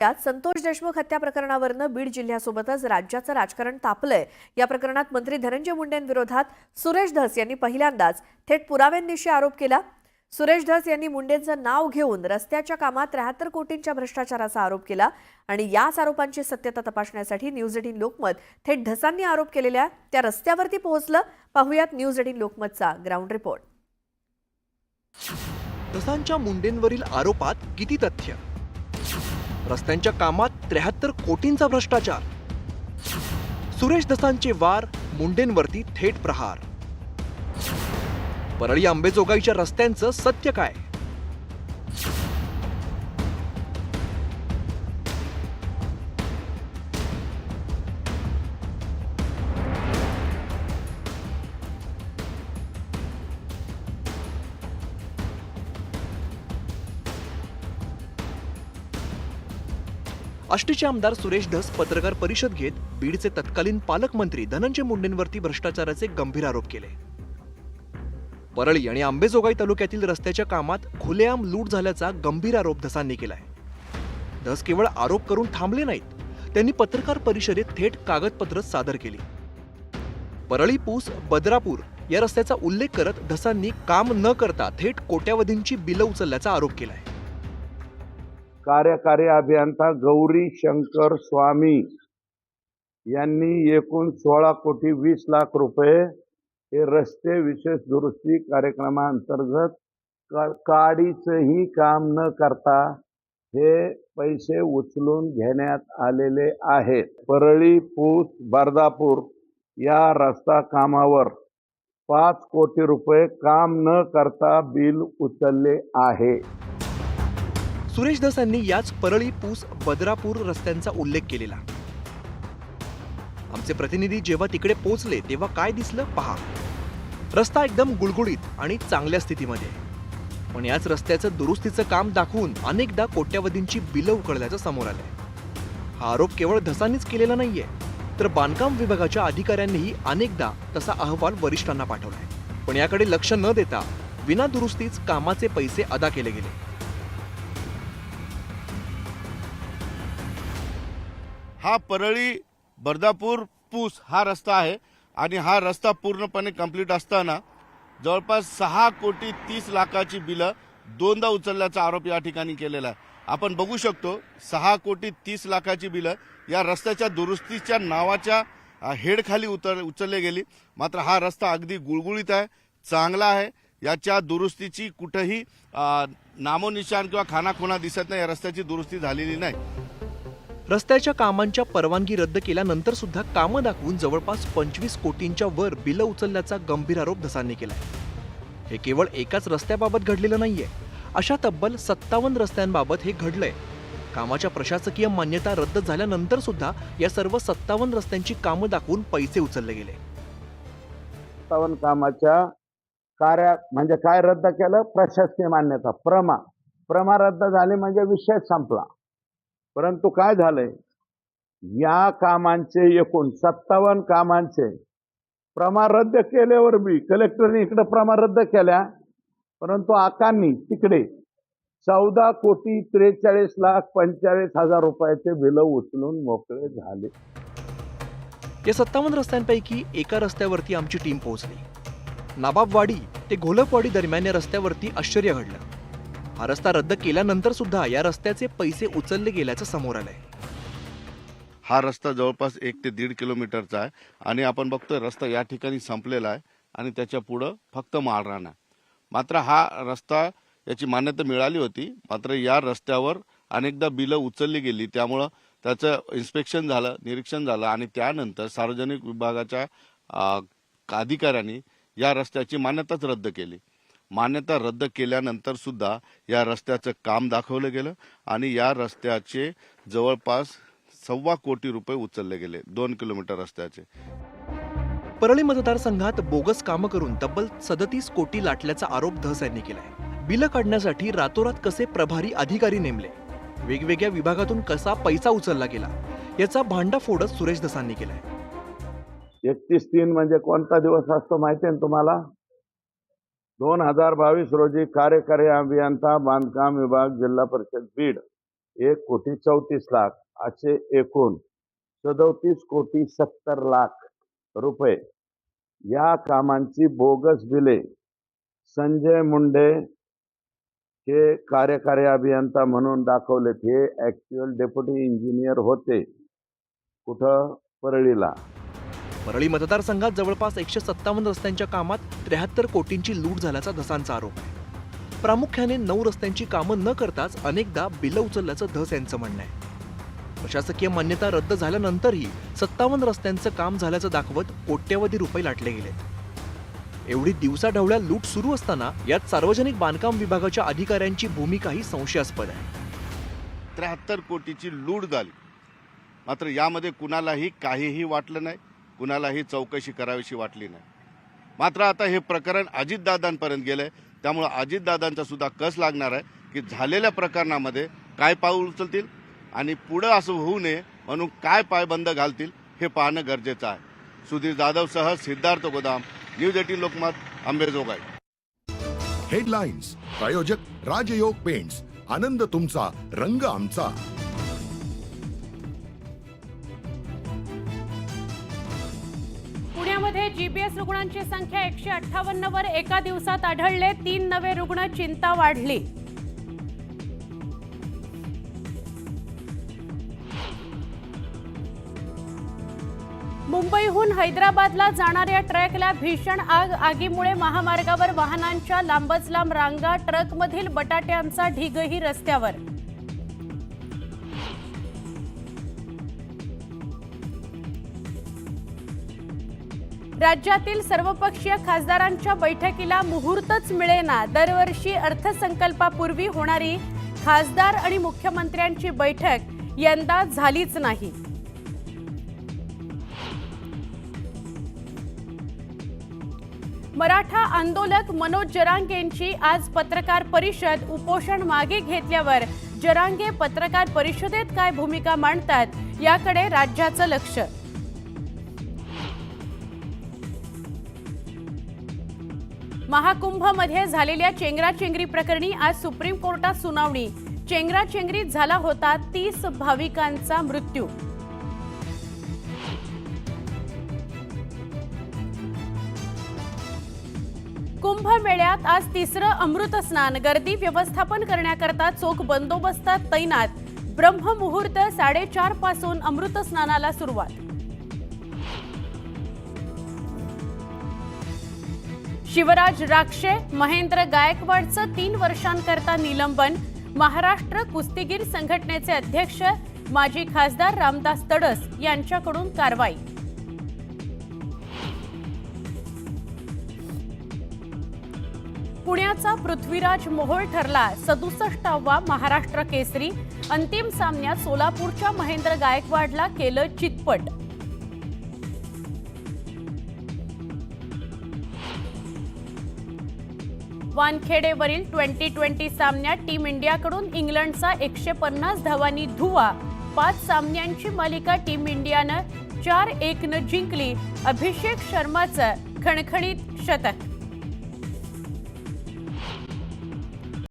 यात संतोष देशमुख हत्या प्रकरणावरनं बीड जिल्ह्यासोबतच राज्याचं राजकारण तापलंय। या प्रकरणात मंत्री धनंजय मुंडेंविरोधात सुरेश धस यांनी पहिल्यांदाच थेट पुराव्यांनिशी आरोप केला। सुरेश धस यांनी मुंडेंचं नाव घेऊन रस्त्याच्या कामात 73 कोटींच्या भ्रष्टाचाराचा आरोप केला आणि याच आरोपांची सत्यता तपासण्यासाठी न्यूज 18 लोकमत थेट धसांनी आरोप केलेल्या त्या रस्त्यावरती पोहोचलं। पाहुयात न्यूज 18 लोकमतचा ग्राउंड रिपोर्ट। धसांच्या मुंडेंवरील आरोपात किती तथ्य? रस्त्यांच्या कामात 73 कोटींचा भ्रष्टाचार। सुरेश धसांचे वार, मुंडेंवरती थेट प्रहार। परळी अंबेजोगाईच्या रस्त्यांचं सत्य काय? आष्टीचे आमदार सुरेश धस पत्रकार परिषद घेत बीडचे तत्कालीन पालकमंत्री धनंजय मुंडेंवरती भ्रष्टाचाराचे गंभीर आरोप केले। परळी आणि अंबेजोगाई तालुक्यातील रस्त्याच्या कामात खुलेआम लूट झाल्याचा गंभीर आरोप धसांनी केलाय। धस केवळ आरोप करून थांबले नाहीत, त्यांनी पत्रकार परिषदेत थेट कागदपत्र सादर केली। परळी पूस बदरापूर या रस्त्याचा उल्लेख करत धसांनी काम न करता थेट कोट्यावधींची बिलं उचलल्याचा आरोप केलाय। कार्यकारी अभियंता गौरी शंकर स्वामी यांनी एकूण 16 कोटी 20 लाख रुपये हे रस्ते विशेष दुरुस्ती कार्यक्रमांतर्गत काडीचंही काम न करता हे पैसे उचलून घेण्यात आलेले आहेत। परळी पूस बर्दापूर या रस्ता कामावर 5 कोटी रुपये काम न करता बिल उचलले आहे। सुरेश धस यांनी याच परळी पूस बदरापूर रस्त्यांचा उल्लेख केलेला। आमचे प्रतिनिधी जेव्हा तिकडे पोहोचले तेव्हा काय दिसलं पहा। रस्ता एकदम गुळगुळीत आणि चांगल्या स्थितीमध्ये, पण याच रस्त्याचं दुरुस्तीचं काम दाखवून अनेकदा कोट्यावधींची बिलं उकळल्याचं समोर आलंय। हा आरोप केवळ धसांनीच केलेला नाहीये, तर बांधकाम विभागाच्या अधिकाऱ्यांनीही अनेकदा तसा अहवाल वरिष्ठांना पाठवलाय, पण याकडे लक्ष न देता विना दुरुस्तीच कामाचे पैसे अदा केले गेले। हा परळी बर्दापूर पूस हा रस्ता आहे आणि हा रस्ता पूर्णपणे कंप्लीट असताना जवळपास 6 कोटी 30 लाखाची बिलं दोनदा उचलल्याचा आरोप या ठिकाणी केलेला आहे। आपण बघू शकतो 6 कोटी 30 लाखाची बिलं या रस्त्याच्या दुरुस्तीच्या नावाच्या हेडखाली उचलले गेली। मात्र हा रस्ता अगदी गुळगुळीत आहे, चांगला आहे, याच्या दुरुस्तीची कुठेही नामोनिशान किंवा खानाखुणा दिसत नाही। या रस्त्याची दुरुस्ती झालेली नाही। रस्त्याच्या कामांच्या परवानगी रद्द केल्यानंतर सुद्धा कामं दाखवून जवळपास 25 कोटींच्या वर बिलं उचलल्याचा गंभीर आरोप धसांनी केलाय। हे केवळ एकाच रस्त्याबाबत घडलेलं नाहीये, अशा तब्बल 57 रस्त्यांबाबत हे घडलंय। कामाच्या प्रशासकीय मान्यता रद्द झाल्यानंतर सुद्धा या सर्व 57 रस्त्यांची कामं दाखवून पैसे उचलले गेले। 57 कामाच्या म्हणजे काय रद्द केलं? प्रशासकीय मान्यता प्रमा रद्द झाली म्हणजे विषय संपला। परंतु काय झालंय, या कामांचे एकूण 57 कामांचे प्रमा रद्द केल्यावर बी कलेक्टरने इकडे प्रमा रद्द केल्या, परंतु आकांनी तिकडे 14 कोटी 43 लाख 45 हजार रुपयाचे बिलं उचलून मोकळे झाले। या 57 रस्त्यांपैकी एका रस्त्यावरती आमची टीम पोहोचली। नाबाबवाडी ते घोलपवाडी दरम्यान या रस्त्यावरती आश्चर्य घडलं। हा रस्ता रद्द केल्यानंतर सुद्धा या रस्त्याचे पैसे उचलले गेल्याचं समोर आलंय। हा रस्ता जवळपास 1 ते 1.5 किलोमीटरचा आहे आणि आपण बघतोय रस्ता या ठिकाणी संपलेला आहे आणि त्याच्या पुढं फक्त माळरान आहे। मात्र हा रस्ता याची मान्यता मिळाली होती, मात्र या रस्त्यावर अनेकदा बिलं उचलली गेली, त्यामुळं त्याचं इन्स्पेक्शन झालं, निरीक्षण झालं आणि त्यानंतर सार्वजनिक विभागाच्या अधिकाऱ्यांनी या रस्त्याची मान्यताच रद्द केली। मान्यता रद्द केल्यानंतर सुद्धा या रस्त्याचं काम दाखवलं गेलं आणि या रस्त्याचे जवळपास 1.25 कोटी रुपये उचलले गेले 2 किलोमीटर रस्त्याचे। परळी मतदारसंघात बोगस कामं करून तब्बल 37 कोटी लाटल्याचा आरोप धस यांनी केलाय। बिलं काढण्यासाठी रातोरात कसे प्रभारी अधिकारी नेमले, वेगवेगळ्या विभागातून कसा पैसा उचलला गेला, याचा भांडाफोडच सुरेश धसांनी केलाय। 31/3 म्हणजे कोणता दिवस असतो माहिती आहे तुम्हाला? 2022 रोजी कार्यकारी अभियंता बांधकाम विभाग जिल्हा परिषद बीड 1,34,00,000 असे एकूण 37,70,00,000 रुपये या कामांची बोगस बिले संजय मुंडे हे कार्यकारी अभियंता म्हणून दाखवलेत. हे ऍक्च्युअल डेप्युटी इंजिनियर होते. कुठं? परळीला. परळी मतदारसंघात जवळपास 157 रस्त्यांच्या कामात 73 कोटींची लूट झाल्याचा धसांचा आरोप आहे. प्रामुख्याने 9 रस्त्यांची कामं न करताच अनेकदा बिलं उचलल्याचं धस यांचं म्हणणं आहे. प्रशासकीय मान्यता रद्द झाल्यानंतरही 57 रस्त्यांचं काम झाल्याचं दाखवत कोट्यवधी रुपये लाटले गेलेत. एवढी दिवसाढवळ्या लूट सुरू असताना यात सार्वजनिक बांधकाम विभागाच्या अधिकाऱ्यांची भूमिकाही संशयास्पद आहे. 73 कोटीची लूट झाली, मात्र यामध्ये कुणालाही काहीही वाटलं नाही, कुणालाही चौकशी करावीशी वाटली नाही. मात्र आता हे प्रकरण अजितदादांपर्यंत गेलंय, त्यामुळे अजितदादांचा सुद्धा कस लागणार आहे की झालेल्या प्रकरणामध्ये काय पाऊल उचलतील आणि पुढं असं होऊ नये म्हणून काय पायबंद घालतील हे पाहणं गरजेचं आहे. सुधीर जाधवसह सिद्धार्थ गोदाम, न्यूज 18 लोकमत, अंबेजोगाई. हेडलाईन्स प्रायोजक राजयोग पेंट्स. आनंद तुमचा, रंग आमचा. पुण्यामध्ये जीपीएस रुग्णांची संख्या 158 वर एका दिवसात आढळले. 3 नवे रुग्ण, चिंता वाढली. मुंबईहून हैदराबादला जाणाऱ्या ट्रकला भीषण आग. आगीमुळे महामार्गावर वाहनांच्या लांबच लांब रांगा. ट्रकमधील बटाट्यांचा ढीगही रस्त्यावर. राज्यातील सर्वपक्षीय खासदारांच्या बैठकीला मुहूर्तच मिळेना. दरवर्षी अर्थसंकल्पापूर्वी होणारी खासदार आणि मुख्यमंत्र्यांची बैठक यंदा झालीच नाही. मराठा आंदोलक मनोज जरांगेंची आज पत्रकार परिषद. उपोषण मागे घेतल्यावर जरांगे पत्रकार परिषदेत काय भूमिका मांडतात याकडे राज्याचं लक्ष. महाकुंभमध्ये झालेल्या चेंगराचेंगरी प्रकरणी आज सुप्रीम कोर्टात सुनावणी. चेंगराचेंगरीत झाला होता 30 भाविकांचा मृत्यू. कुंभमेळ्यात आज तिसरं अमृत स्नान. गर्दी व्यवस्थापन करण्याकरता चोख बंदोबस्तात तैनात. ब्रह्ममुहूर्त 4:30 पासून अमृत स्नानाला सुरुवात. शिवराज राक्षे, महेंद्र गायकवाडचं 3 वर्षांकरता निलंबन. महाराष्ट्र कुस्तीगीर संघटनेचे अध्यक्ष माजी खासदार रामदास तडस यांच्याकडून कारवाई. पुण्याचा पृथ्वीराज मोहोळ ठरला 67वा महाराष्ट्र केसरी. अंतिम सामन्यात सोलापूरच्या महेंद्र गायकवाडला केलं चितपट. वानखेडेवरील 2020 सामन्यात टीम इंडियाकडून इंग्लंडचा 150 धावांनी धुव्वा. 5 सामन्यांची मालिका टीम इंडियानं 4-1 जिंकली. अभिषेक शर्माचं खणखणीत शतक.